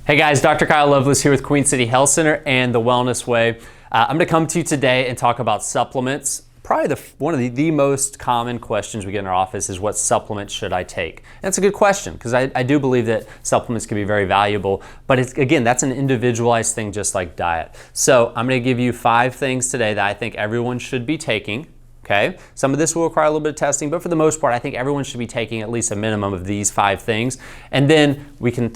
Hey guys, Dr. Kyle Loveless here with Queen City Health Center and the Wellness Way. I'm going to come to you today and talk about supplements. Probably one of the most common questions we get in our office is, what supplements should I take? And that's a good question, because I do believe that supplements can be very valuable, but again, that's an individualized thing just like diet. So I'm going to give you 5 things today that I think everyone should be taking. Okay, some of this will require a little bit of testing, but for the most part, I think everyone should be taking at least a minimum of these 5 things. And then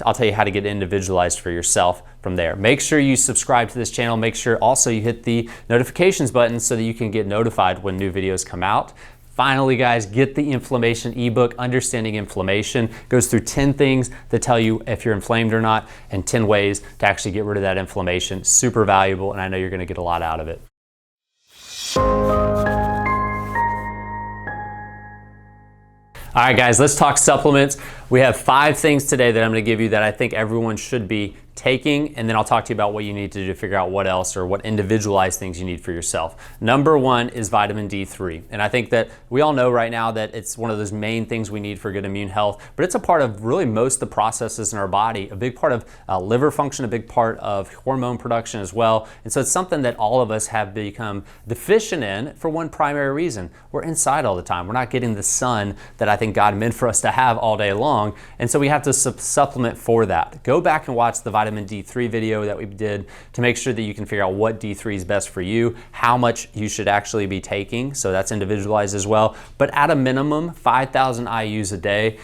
I'll tell you how to get individualized for yourself from there. Make sure you subscribe to this channel. Make sure also you hit the notifications button so that you can get notified when new videos come out. Finally, guys, get the inflammation ebook, Understanding Inflammation. It goes through 10 things that tell you if you're inflamed or not, and 10 ways to actually get rid of that inflammation. Super valuable, and I know you're gonna get a lot out of it. All right, guys, let's talk supplements. We have 5 things today that I'm going to give you that I think everyone should be taking, and then I'll talk to you about what you need to do to figure out what else or what individualized things you need for yourself. Number 1 is vitamin D3. And I think that we all know right now that it's one of those main things we need for good immune health, but it's a part of really most of the processes in our body, a big part of liver function, a big part of hormone production as well. And so it's something that all of us have become deficient in for one primary reason. We're inside all the time. We're not getting the sun that I think God meant for us to have all day long. And so we have to supplement for that. Go back and watch the vitamin D3 video that we did to make sure that you can figure out what D3 is best for you, how much you should actually be taking. So that's individualized as well. But at a minimum, 5,000 IUs a day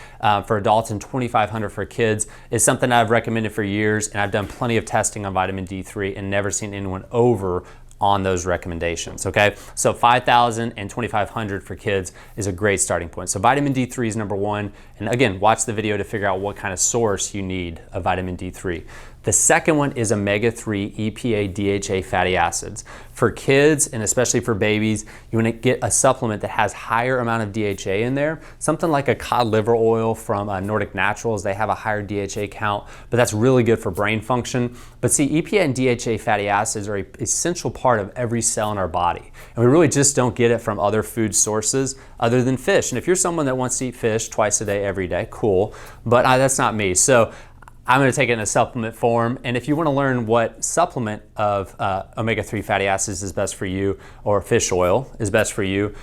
for adults and 2,500 for kids is something I've recommended for years. And I've done plenty of testing on vitamin D3 and never seen anyone over on those recommendations, okay? So 5,000 and 2,500 for kids is a great starting point. So vitamin D3 is number 1. And again, watch the video to figure out what kind of source you need of vitamin D3. The second one is omega-3 EPA DHA fatty acids. For kids, and especially for babies, you want to get a supplement that has higher amount of DHA in there. Something like a cod liver oil from Nordic Naturals, they have a higher DHA count, but that's really good for brain function. But see, EPA and DHA fatty acids are an essential part of every cell in our body. And we really just don't get it from other food sources other than fish. And if you're someone that wants to eat fish twice a day, every day, cool. But that's not me. So I'm going to take it in a supplement form, and if you want to learn what supplement of omega-3 fatty acids is best for you, or fish oil is best for you,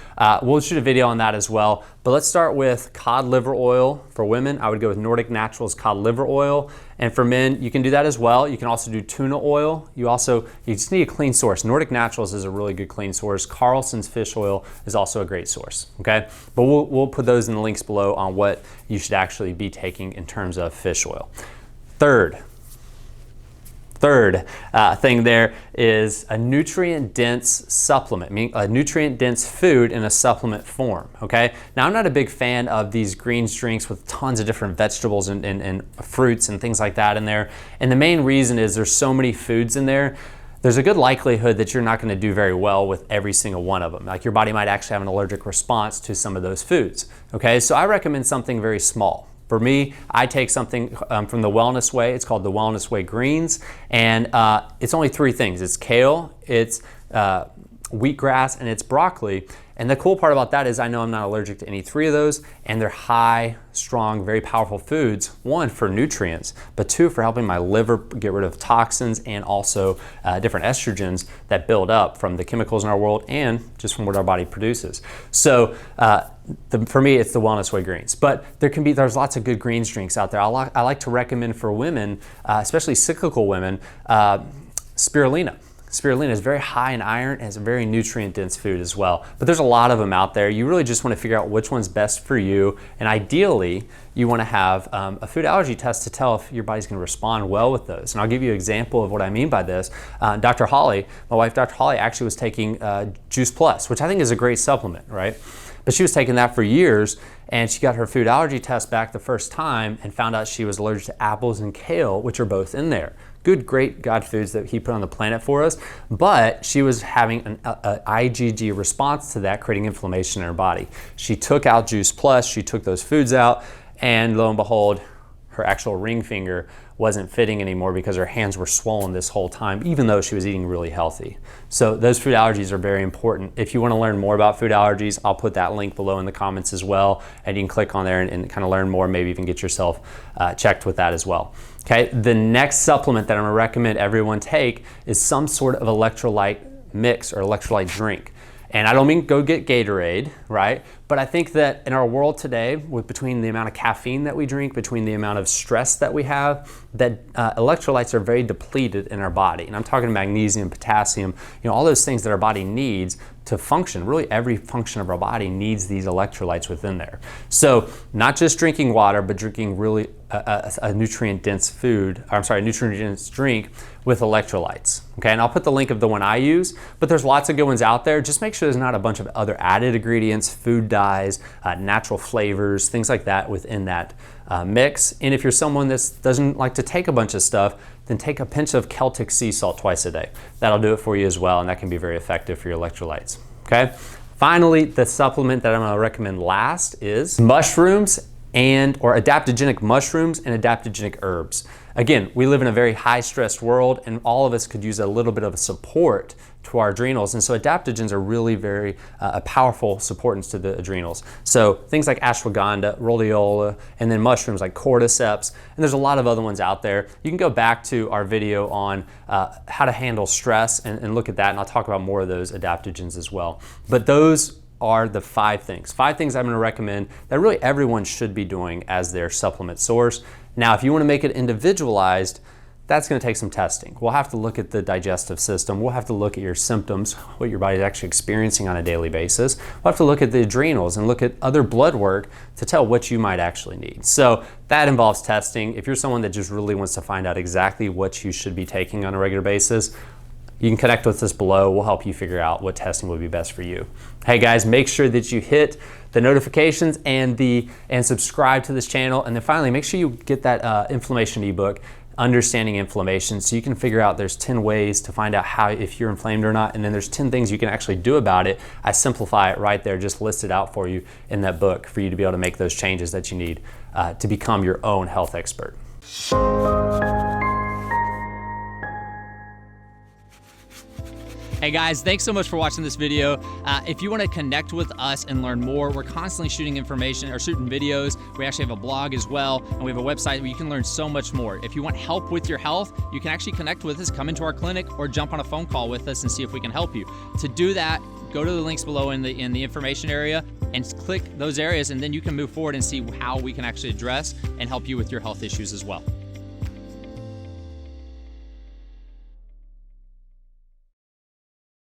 we'll shoot a video on that as well. But let's start with cod liver oil. For women, I would go with Nordic Naturals cod liver oil, and for men, you can do that as well. You can also do tuna oil. You just need a clean source. Nordic Naturals is a really good clean source. Carlson's fish oil is also a great source, okay? But we'll put those in the links below on what you should actually be taking in terms of fish oil. Third thing there is a nutrient-dense supplement, meaning a nutrient-dense food in a supplement form, okay? Now, I'm not a big fan of these greens drinks with tons of different vegetables and fruits and things like that in there. And the main reason is there's so many foods in there, there's a good likelihood that you're not going to do very well with every single one of them. Like, your body might actually have an allergic response to some of those foods, okay? So I recommend something very small. For me, I take something from the Wellness Way. It's called the Wellness Way Greens, and it's only 3 things. It's kale, it's wheatgrass, and it's broccoli. And the cool part about that is I know I'm not allergic to any 3 of those, and they're high, strong, very powerful foods. 1, for nutrients, but 2, for helping my liver get rid of toxins and also different estrogens that build up from the chemicals in our world and just from what our body produces. So for me, it's the Wellness Way Greens. But there's lots of good greens drinks out there. I like to recommend for women, especially cyclical women, spirulina. Spirulina is very high in iron and it's a very nutrient-dense food as well. But there's a lot of them out there. You really just want to figure out which one's best for you. And ideally, you want to have a food allergy test to tell if your body's going to respond well with those. And I'll give you an example of what I mean by this. Dr. Holly, my wife, Dr. Holly, actually was taking Juice Plus, which I think is a great supplement, right? But she was taking that for years, and she got her food allergy test back the first time and found out she was allergic to apples and kale, which are both in there. Good, great God foods that he put on the planet for us, but she was having an IgG response to that, creating inflammation in her body. She took out Juice Plus, she took those foods out, and lo and behold, her actual ring finger wasn't fitting anymore because her hands were swollen this whole time, even though she was eating really healthy. So those food allergies are very important. If you want to learn more about food allergies, I'll put that link below in the comments as well, and you can click on there and kind of learn more, maybe even get yourself checked with that as well. Okay, the next supplement that I'm gonna recommend everyone take is some sort of electrolyte mix or electrolyte drink. And I don't mean go get Gatorade, right? But I think that in our world today, between the amount of caffeine that we drink, between the amount of stress that we have, that electrolytes are very depleted in our body. And I'm talking magnesium, potassium, all those things that our body needs to function. Really every function of our body needs these electrolytes within there. So not just drinking water, but drinking really a nutrient-dense nutrient-dense drink with electrolytes. Okay, and I'll put the link of the one I use, but there's lots of good ones out there. Just make sure there's not a bunch of other added ingredients, food dyes, natural flavors, things like that within that mix. And if you're someone that doesn't like to take a bunch of stuff, then take a pinch of Celtic sea salt twice a day. That'll do it for you as well, and that can be very effective for your electrolytes. Okay. Finally, the supplement that I'm going to recommend last is mushrooms or adaptogenic mushrooms and adaptogenic herbs. Again, we live in a very high-stressed world, and all of us could use a little bit of support to our adrenals, and so adaptogens are really very powerful supportants to the adrenals. So things like ashwagandha, rhodiola, and then mushrooms like cordyceps, and there's a lot of other ones out there. You can go back to our video on how to handle stress and look at that, and I'll talk about more of those adaptogens as well. But those are the 5 things. 5 things I'm going to recommend that really everyone should be doing as their supplement source. Now, if you want to make it individualized, that's going to take some testing. We'll have to look at the digestive system. We'll have to look at your symptoms, what your body's actually experiencing on a daily basis. We'll have to look at the adrenals and look at other blood work to tell what you might actually need. So that involves testing. If you're someone that just really wants to find out exactly what you should be taking on a regular basis, you can connect with us below. We'll help you figure out what testing would be best for you. Hey guys, make sure that you hit the notifications and subscribe to this channel. And then finally, make sure you get that inflammation ebook, Understanding Inflammation, so you can figure out there's 10 ways to find out if you're inflamed or not, and then there's 10 things you can actually do about it. I simplify it right there, just list it out for you in that book for you to be able to make those changes that you need to become your own health expert. Hey guys, thanks so much for watching this video. If you want to connect with us and learn more, we're constantly shooting videos. We actually have a blog as well, and we have a website where you can learn so much more. If you want help with your health, you can actually connect with us, come into our clinic, or jump on a phone call with us and see if we can help you. To do that, go to the links below in the information area and click those areas, and then you can move forward and see how we can actually address and help you with your health issues as well.